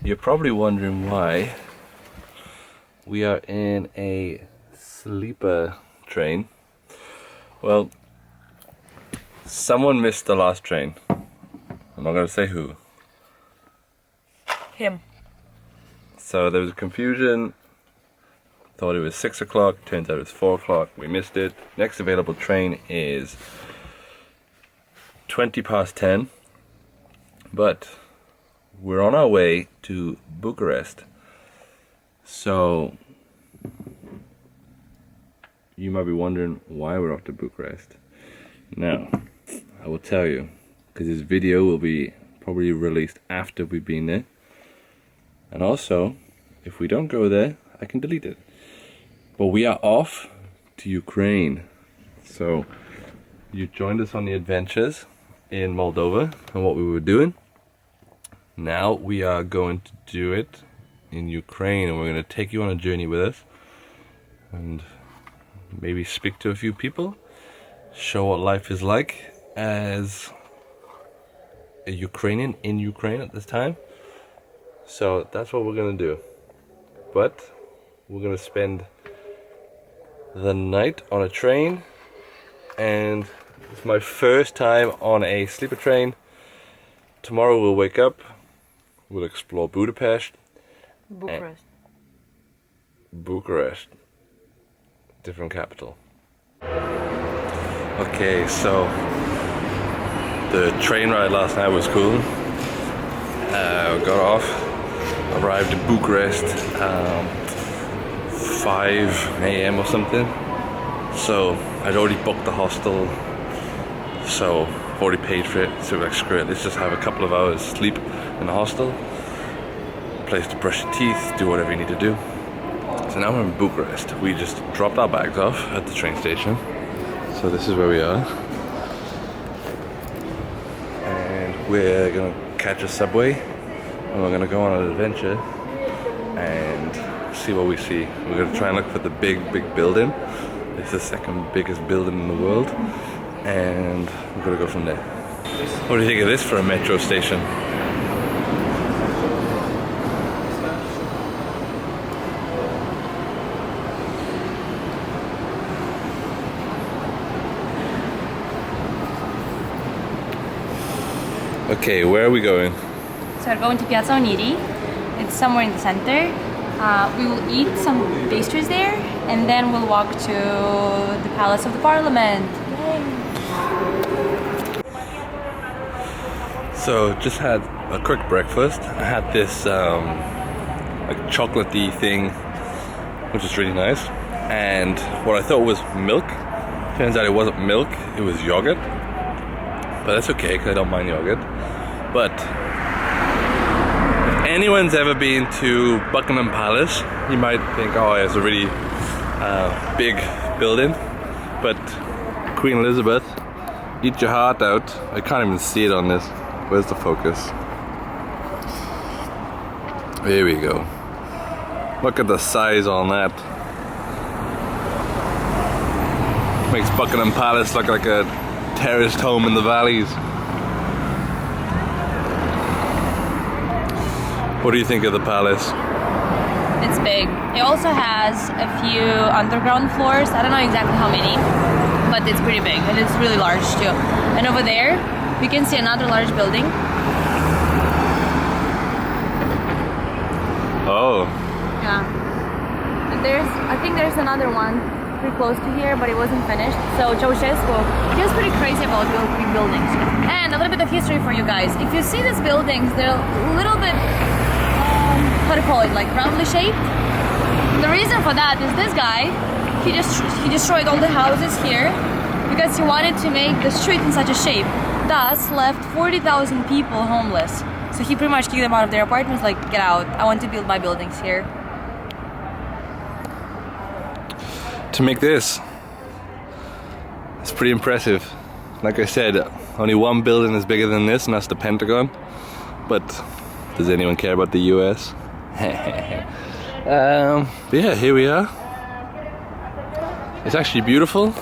You're probably wondering why we are in a sleeper train. Well, someone missed the last train. I'm not gonna say who. Him. So there was confusion. Thought it was 6 o'clock, turns out it was 4 o'clock. We missed it. Next available train is 20 past 10. But we're on our way to Bucharest. So you might be wondering why we're off to Bucharest. Now, I will tell you, because this video will be probably released after we've been there. And also, if we don't go there, I can delete it. But we are off to Ukraine. So you joined us on the adventures in Moldova and what we were doing. Now we are going to do it in Ukraine, and we're going to take you on a journey with us and maybe speak to a few people, show what life is like as a Ukrainian in Ukraine at this time. So that's what we're going to do. But we're going to spend the night on a train, and it's my first time on a sleeper train. Tomorrow we'll wake up, we'll explore Budapest. Bucharest. Different capital. Okay, so the train ride last night was cool. Got off, arrived in Bucharest 5 a.m. or something. So I'd already booked the hostel, so I've already paid for it. So like, screw it, let's just have a couple of hours sleep in the hostel. Place to brush your teeth, do whatever you need to do. So now we're in Bucharest. We just dropped our bags off at the train station. So this is where we are. And we're gonna catch a subway, and we're gonna go on an adventure and see what we see. We're gonna try and look for the big building. It's the second biggest building in the world, and we're gonna go from there. What do you think of this for a metro station? Okay, where are we going? So we're going to Piazza Uniti. It's somewhere in the center. We will eat some pastries there, and then we'll walk to the Palace of the Parliament. Yay. So just had a quick breakfast. I had this like chocolatey thing, which is really nice. And what I thought was milk, turns out it wasn't milk, it was yogurt. But that's okay, because I don't mind yogurt. But if anyone's ever been to Buckingham Palace, you might think, oh, it's a really big building. But Queen Elizabeth, eat your heart out. I can't even see it on this. Where's the focus? There we go. Look at the size on that. Makes Buckingham Palace look like a terraced home in the valleys. What do you think of the palace? It's big. It also has a few underground floors. I don't know exactly how many, but it's pretty big, and it's really large too. And over there, we can see another large building. Oh. Yeah. And I think there's another one pretty close to here, but it wasn't finished. So Ceausescu, he was pretty crazy about building buildings. And a little bit of history for you guys. If you see these buildings, they're a little bit, how to call it, like roundly shaped. The reason for that is this guy, he destroyed all the houses here because he wanted to make the street in such a shape. Thus left 40,000 people homeless. So he pretty much kicked them out of their apartments, like, get out, I want to build my buildings here. To make this, it's pretty impressive. Like I said, only one building is bigger than this, and that's the Pentagon. But does anyone care about the US? Yeah, here we are. It's actually beautiful.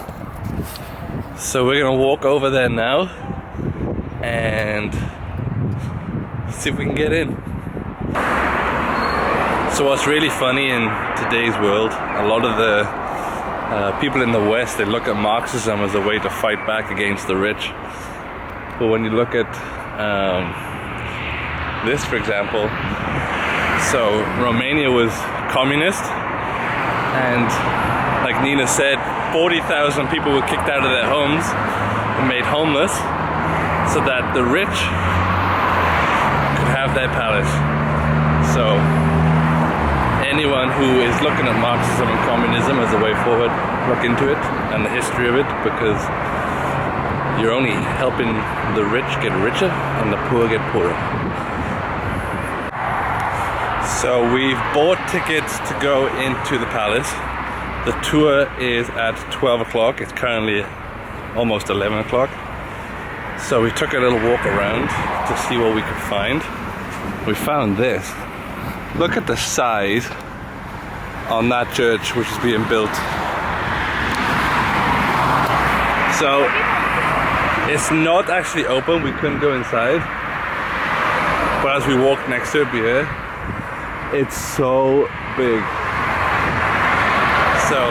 So we're gonna walk over there now and see if we can get in. So what's really funny in today's world, a lot of the people in the West, they look at Marxism as a way to fight back against the rich. But when you look at this, for example, so Romania was communist, and like Nina said, 40,000 people were kicked out of their homes and made homeless so that the rich could have their palace. So anyone who is looking at Marxism and communism as a way forward, look into it and the history of it, because you're only helping the rich get richer and the poor get poorer. So we've bought tickets to go into the palace. The tour is at 12 o'clock. It's currently almost 11 o'clock. So we took a little walk around to see what we could find. We found this. Look at the size on that church which is being built. So it's not actually open, we couldn't go inside. But as we walked next to it here, it's so big. So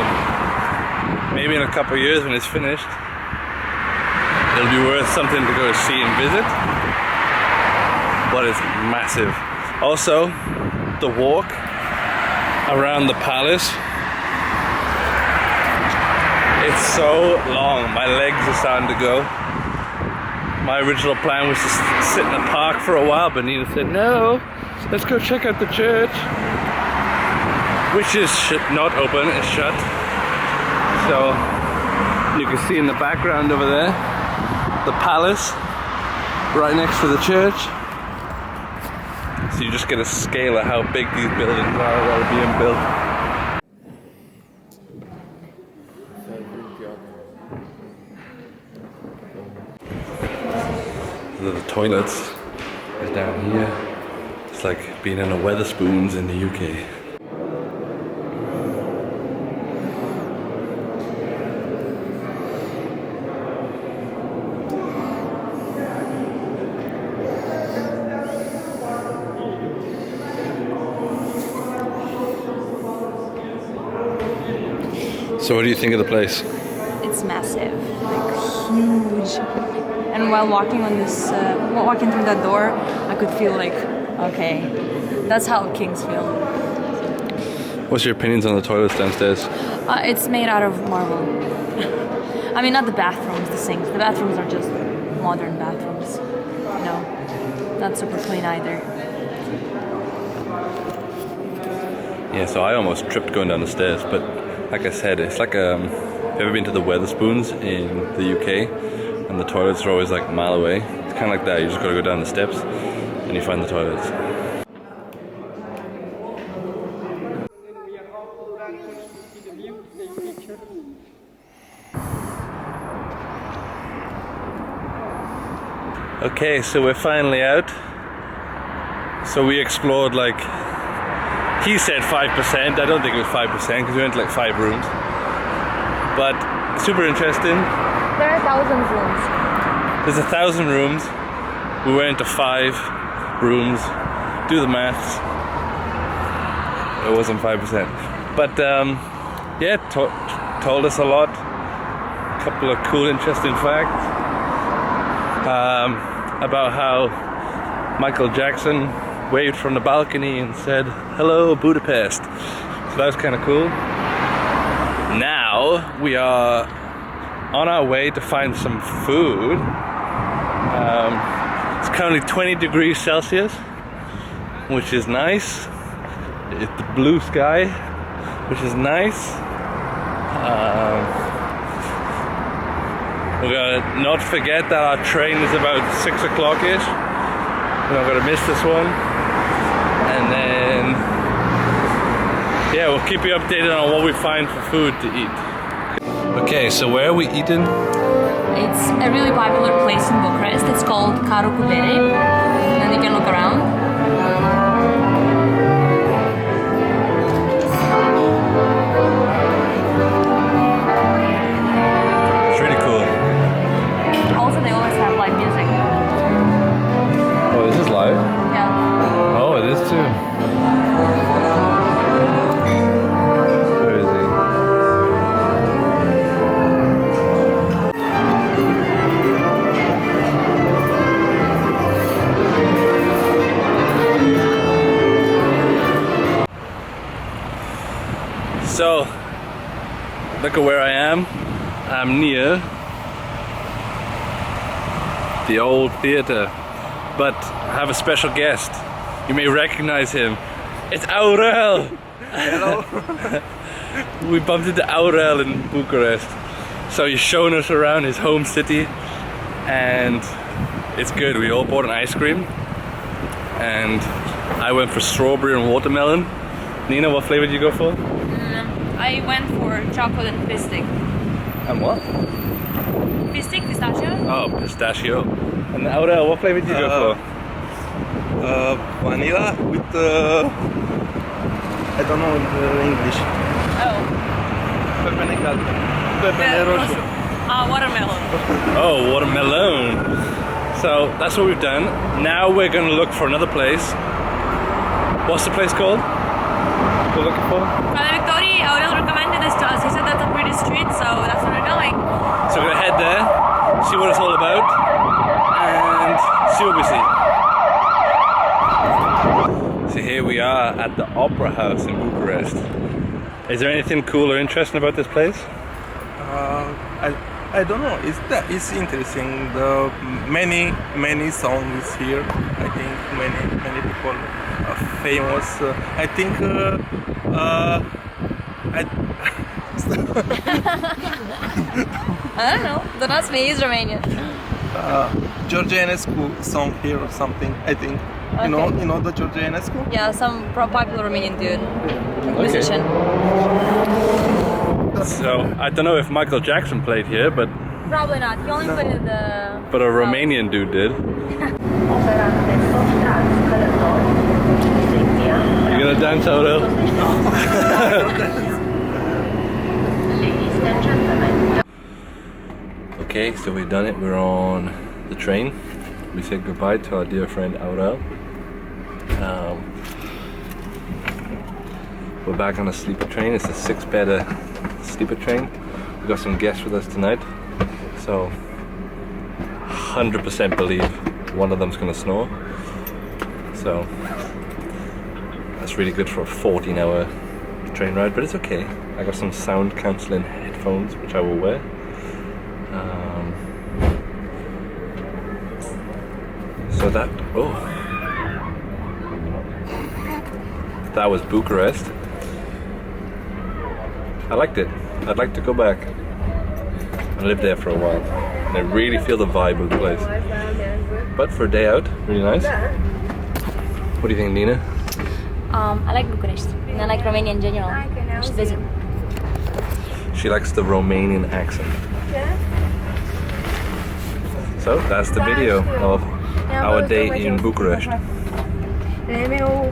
maybe in a couple of years when it's finished, it'll be worth something to go see and visit. But it's massive. Also, the walk around the palace, it's so long, my legs are starting to go. My original plan was to sit in the park for a while, but Nina said, no, let's go check out the church, which is not open, it's shut. So you can see in the background over there, the palace, right next to the church. So you just get a scale of how big these buildings are that are being built. The toilets is down here. It's like being in a Wetherspoons in the UK. So what do you think of the place? It's massive, like huge. And while walking on this, walking through that door, I could feel like, okay, that's how kings feel. What's your opinions on the toilets downstairs? It's made out of marble. I mean, not the bathrooms, the sinks. The bathrooms are just modern bathrooms. No, not super clean either. Yeah, so I almost tripped going down the stairs, but like I said, it's like have you ever been to the Wetherspoons in the UK? And the toilets are always like a mile away. It's kind of like that, you just gotta go down the steps and you find the toilets. Okay, so we're finally out. So we explored like, he said 5%, I don't think it was 5% because we went to like 5 rooms. But super interesting. There are 1,000 rooms. There's 1,000 rooms. We went into 5 rooms. Do the maths. It wasn't 5%. But yeah, told us a lot. A couple of cool, interesting facts. About how Michael Jackson waved from the balcony and said, "Hello, Budapest." So that was kind of cool. Now we are on our way to find some food. It's currently 20 degrees Celsius, which is nice. It's the blue sky, which is nice. We're gonna not forget that our train is about 6 o'clock-ish. We're not gonna miss this one. And then, yeah, we'll keep you updated on what we find for food to eat. Okay, so where are we eating? It's a really popular place in Bucharest. It's called Satu Mare, and you can look around. It's really cool. Also, they always have live music. Oh, this is live? Yeah. Oh, it is too. So, look at where I am. I'm near the old theater, but I have a special guest. You may recognize him. It's Aurel! Hello. We bumped into Aurel in Bucharest. So he's showing us around his home city, and it's good. We all bought an ice cream, and I went for strawberry and watermelon. Nina, what flavor did you go for? I went for chocolate and pistic. And what? Pistic, pistachio? Oh, pistachio. And Aurel, what flavor did you go for? Vanilla with I don't know the English. Oh. Pepene galben. Pepene roșu. Watermelon. Oh, watermelon. So that's what we've done. Now we're going to look for another place. What's the place called? We're looking for? Father Victoria, Aurel recommended this to us. He said that's a pretty street, so that's where we're going. So we're going to head there, see what it's all about, and see what we see. So here we are at the Opera House in Bucharest. Is there anything cool or interesting about this place? I don't know. It's interesting. The many songs here. I think many people are famous. I think I don't know. Don't ask me, he's Romanian. George Enescu song here or something. I think. Okay. You know the George Enescu? Yeah, some popular Romanian dude. Musician. So I don't know if Michael Jackson played here, but Probably not. He only played the... a Romanian dude did. You gonna dance, Aurel? Okay, so we've done it. We're on the train. We said goodbye to our dear friend Aurel. We're back on a sleeper train. It's a 6-bed sleeper train. We've got some guests with us tonight, so 100% believe one of them's gonna snore. So that's really good for a 14-hour train ride, but it's okay. I got some sound cancelling headphones which I will wear. So that was Bucharest. I liked it. I'd like to go back and live there for a while. And I really feel the vibe of the place. But for a day out, really nice. What do you think, Nina? I like Bucharest. And I like Romania in general. You should visit. She likes the Romanian accent. So that's the video of our day in Bucharest.